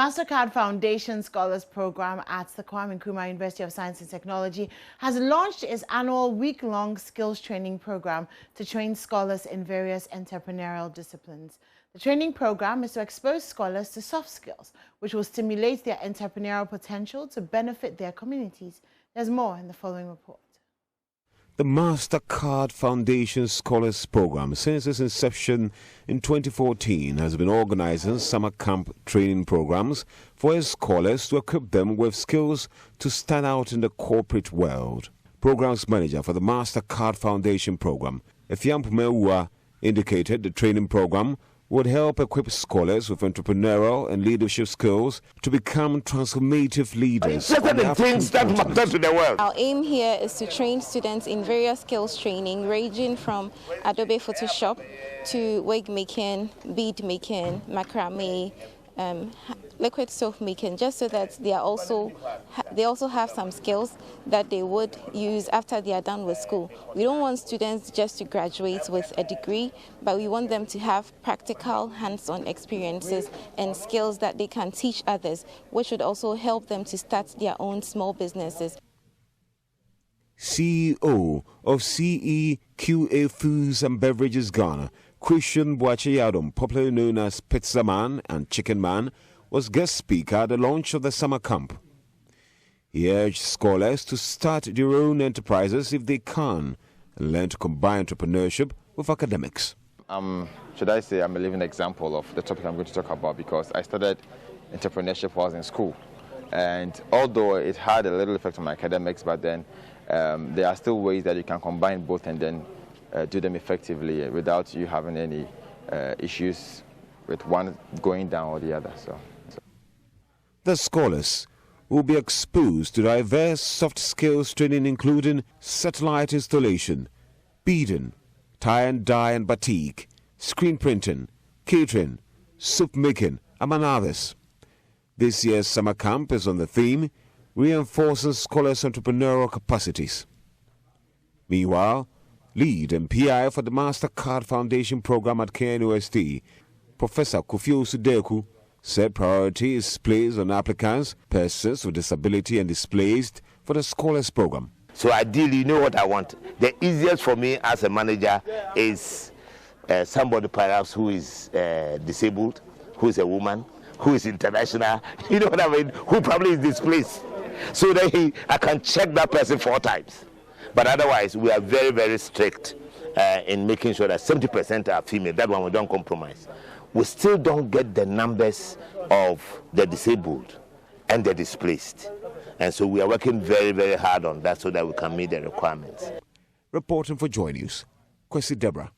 The Mastercard Foundation Scholars Program at the Nkrumah University of Science and Technology has launched its annual week-long skills training program to train scholars in various entrepreneurial disciplines. The training program is to expose scholars to soft skills, which will stimulate their entrepreneurial potential to benefit their communities. There's more in the following report. The Mastercard Foundation Scholars Program, since its inception in 2014, has been organizing summer camp training programs for its scholars to equip them with skills to stand out in the corporate world. Programs manager for the Mastercard Foundation Program, Efiampumewa, indicated the training program would help equip scholars with entrepreneurial and leadership skills to become transformative leaders. Things that matter to the world. Our aim here is to train students in various skills training, ranging from Adobe Photoshop to wig-making, bead making, macrame, liquid soap making, just so that they also have some skills that they would use after they are done with school. We don't want students just to graduate with a degree, but we want them to have practical, hands-on experiences and skills that they can teach others, which would also help them to start their own small businesses. CEO of CEQA Foods and Beverages Ghana, Christian Boacheyadom, popularly known as Pizza Man and Chicken Man, was guest speaker at the launch of the summer camp. He urged scholars to start their own enterprises if they can and learn to combine entrepreneurship with academics. Should I say I'm a living example of the topic I'm going to talk about, because I started entrepreneurship while I was in school. And although it had a little effect on my academics, but then there are still ways that you can combine both and then do them effectively without you having any issues with one going down or the other. So. The scholars will be exposed to diverse soft skills training, including satellite installation, beading, tie and dye and batik, screen printing, catering, soup making, among others. This year's summer camp is on the theme reinforcing scholars' entrepreneurial capacities. Meanwhile, lead and PI for the Mastercard Foundation Program at KNUST, Professor Kufio Sudeku, said priority is placed on applicants, persons with disability and displaced for the Scholars Program. So ideally, you know what I want. The easiest for me as a manager is somebody perhaps who is disabled, who is a woman, who is international, you know what I mean, who probably is displaced. So that I can check that person 4 times. But otherwise, we are very, very strict in making sure that 70% are female. That one we don't compromise. We still don't get the numbers of the disabled and the displaced. And so we are working very, very hard on that so that we can meet the requirements. Reporting for Joy News, Kwesi Deborah.